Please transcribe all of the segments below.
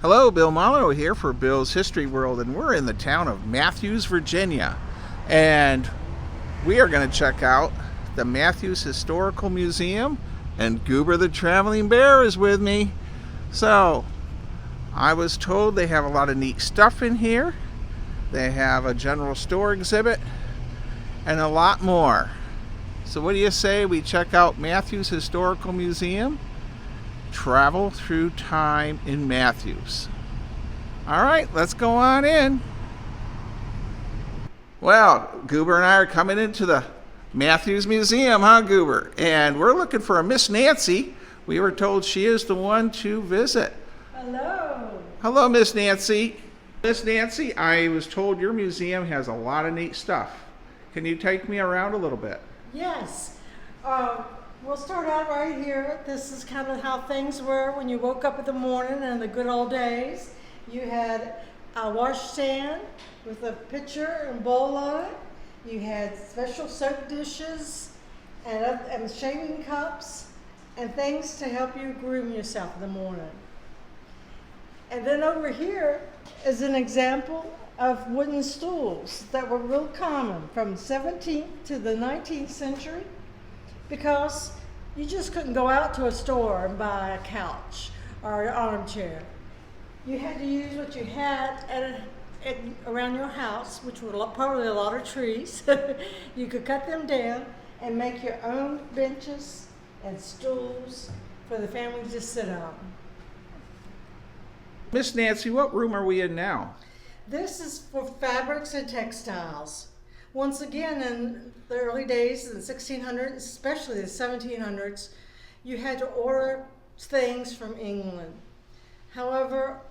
Hello, Bill Marlowe here for Bill's History World, and we're in the town of Mathews, Virginia. And we are going to check out the Mathews Historical Museum, and Goober the Traveling Bear is with me. So, I was told they have a lot of neat stuff in here. They have a general store exhibit, and a lot more. So what do you say we check out Mathews Historical Museum? Travel through time in Mathews. All right, let's go on in. Well, Goober and I are coming into the Mathews Museum, huh, Goober? And we're looking for a Miss Nancy. We were told she is the one to visit. Hello. Hello, Miss Nancy. Miss Nancy, I was told your museum has a lot of neat stuff. Can you take me around a little bit? Yes. We'll start out right here. This is kind of how things were when you woke up in the morning in the good old days. You had a washstand with a pitcher and bowl on it. You had special soap dishes and shaving cups and things to help you groom yourself in the morning. And then over here is an example of wooden stools that were real common from the 17th to the 19th century, because you just couldn't go out to a store and buy a couch or an armchair. You had to use what you had around your house, which were probably a lot of trees. You could cut them down and make your own benches and stools for the family to sit on. Miss Nancy, what room are we in now? This is for fabrics and textiles. Once again, in the early days, in the 1600s, especially the 1700s, you had to order things from England. However,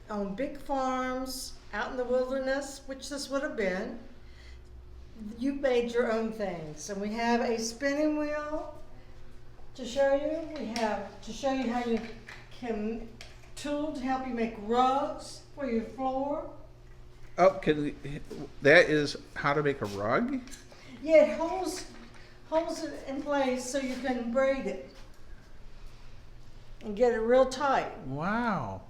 on big farms out in the wilderness, which this would have been, you made your own things. And we have a spinning wheel to show you. We have to show you how you can tool to help you make rugs for your floor. Oh, that is how to make a rug? Yeah, it holds it in place so you can braid it and get it real tight. Wow.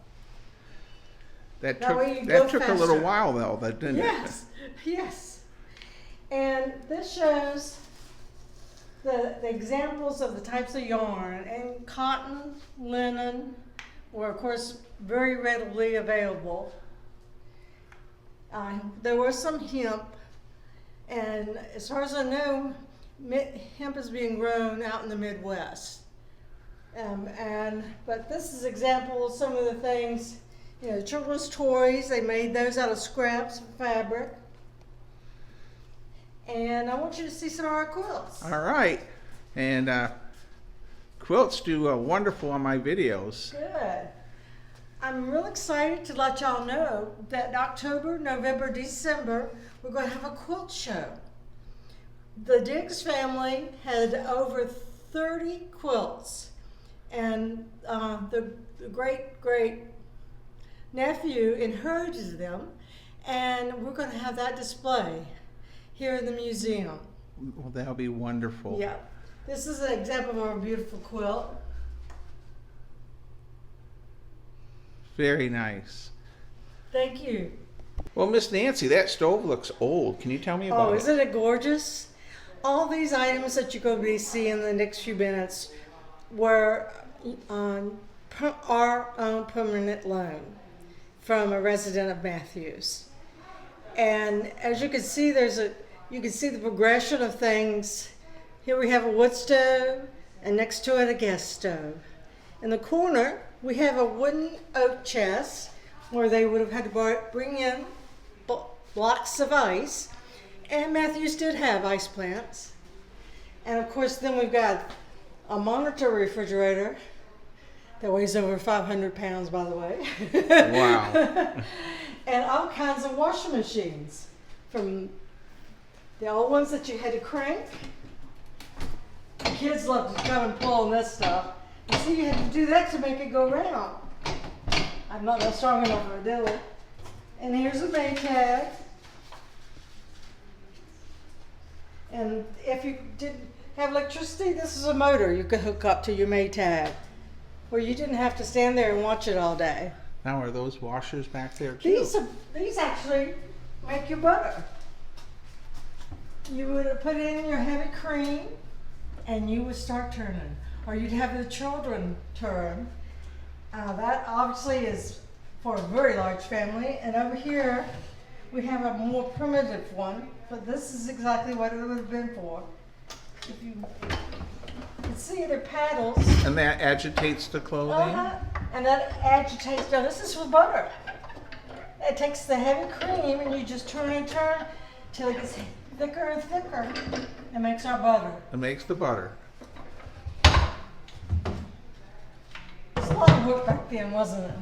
That That took a little while though, didn't it? Yes, yes. And this shows the examples of the types of yarn, and cotton, linen were of course very readily available. There was some hemp, and as far as I know, hemp is being grown out in the Midwest. But this is an example of some of the things, children's toys. They made those out of scraps of fabric. And I want you to see some of our quilts. All right. And quilts do wonderful on my videos. Good. I'm real excited to let y'all know that in October, November, December, we're going to have a quilt show. The Diggs family had over 30 quilts, and the great nephew inherited them, and we're going to have that display here in the museum. Well, that'll be wonderful. Yeah. This is an example of a beautiful quilt. Very nice. Thank you. Well, Miss Nancy, that stove looks old. Can you tell me about it? Oh, isn't it gorgeous? All these items that you're going to be seeing in the next few minutes were on our own permanent loan from a resident of Mathews. And as you can see, you can see the progression of things. Here we have a wood stove, and next to it a gas stove. In the corner, we have a wooden oak chest where they would have had to bring in blocks of ice. And Mathews did have ice plants. And of course, then we've got a monitor refrigerator that weighs over 500 pounds, by the way. Wow. And all kinds of washing machines, from the old ones that you had to crank. The kids love to come and pull on this stuff. You see, you had to do that to make it go round. I'm not that strong enough to do it. And here's a Maytag. And if you didn't have electricity, this is a motor you could hook up to your Maytag, where you didn't have to stand there and watch it all day. Now, are those washers back there too? These actually make your butter. You would put in your heavy cream and you would start turning. Or you'd have the children turn. That obviously is for a very large family. And over here, we have a more primitive one, but this is exactly what it would have been for. If you can see, they're paddles. And that agitates the clothing? And that agitates, now this is for butter. It takes the heavy cream and you just turn and turn till it gets thicker and thicker. It makes our butter. It makes the butter. It's a lot of work back then, wasn't it?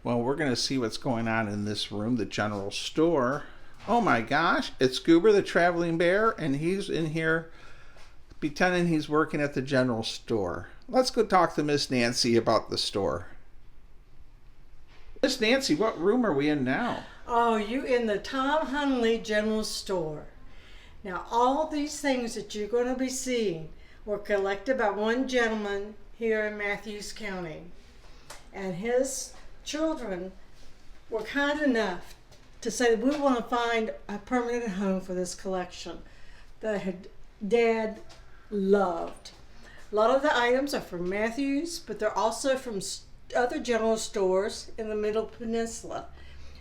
Well, we're going to see what's going on in this room, the general store. Oh my gosh, it's Goober the traveling bear, and he's in here pretending he's working at the general store. Let's go talk to Miss Nancy about the store. Miss Nancy, what room are we in now? Oh, you in the Tom Hunley General Store. Now, all these things that you're going to be seeing were collected by one gentleman here in Mathews County. And his children were kind enough to say that we want to find a permanent home for this collection that Dad loved. A lot of the items are from Mathews, but they're also from other general stores in the Middle Peninsula.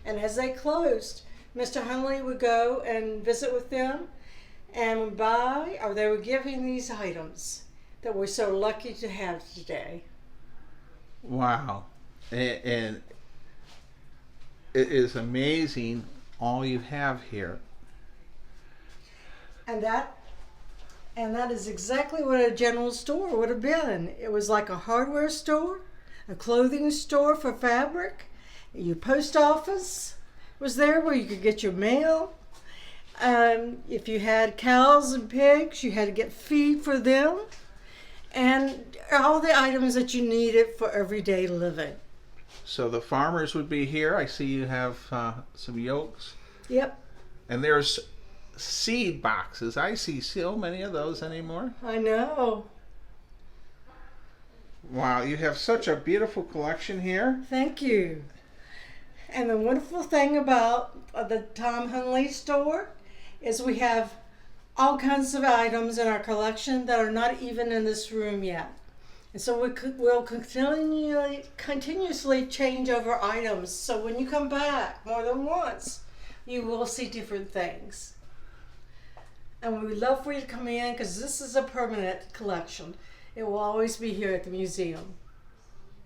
And as they closed, Mr. Hunley would go and visit with them and would buy, or they were giving these items that we're so lucky to have today. Wow. And it is amazing all you have here. And that is exactly what a general store would have been. It was like a hardware store, a clothing store for fabric. Your post office was there where you could get your mail. If you had cows and pigs, you had to get feed for them. And all the items that you needed for everyday living. So the farmers would be here. I see you have some yolks. Yep. And there's seed boxes. I see so many of those anymore. I know. Wow, you have such a beautiful collection here. Thank you. And the wonderful thing about the Tom Hunley store is we have all kinds of items in our collection that are not even in this room yet. And so we'll continuously change over items. So when you come back more than once, you will see different things. And we would love for you to come in because this is a permanent collection. It will always be here at the museum.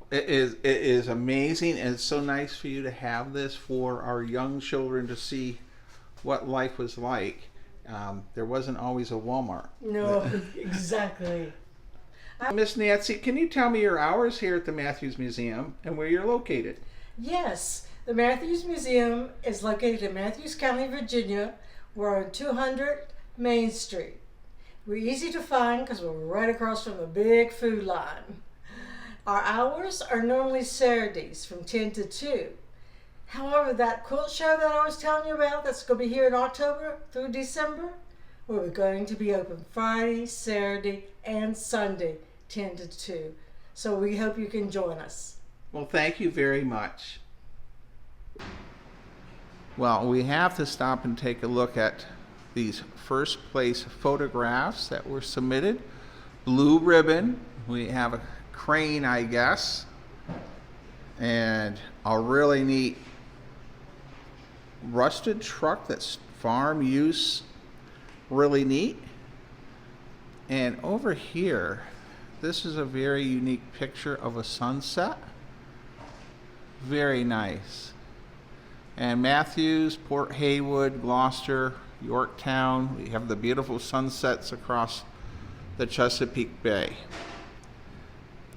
It is amazing, and it's so nice for you to have this for our young children to see what life was like. There wasn't always a Walmart. No, exactly. Miss Nancy, can you tell me your hours here at the Mathews Museum and where you're located? Yes, the Mathews Museum is located in Mathews County, Virginia. We're on 200 Main Street. We're easy to find because we're right across from the big food line. Our hours are normally Saturdays from 10 to 2. However, that quilt show that I was telling you about that's going to be here in October through December, we're going to be open Friday, Saturday, and Sunday, 10 to 2. So we hope you can join us. Well, thank you very much. Well, we have to stop and take a look at these first place photographs that were submitted. Blue ribbon, we have a crane, I guess, and a really neat rusted truck that's farm use, really neat. And over here, this is a very unique picture of a sunset. Very nice. And Mathews, Port Haywood, Gloucester, Yorktown, we have the beautiful sunsets across the Chesapeake Bay.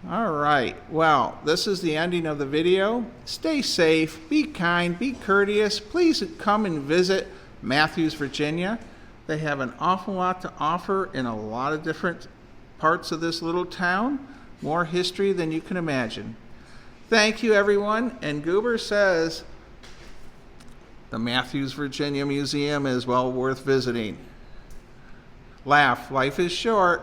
All right, well, this is the ending of the video. Stay safe, be kind, be courteous. Please come and visit Mathews, Virginia. They have an awful lot to offer in a lot of different parts of this little town. More history than you can imagine. Thank you, everyone. And Goober says the Mathews, Virginia Museum is well worth visiting. Laugh, life is short.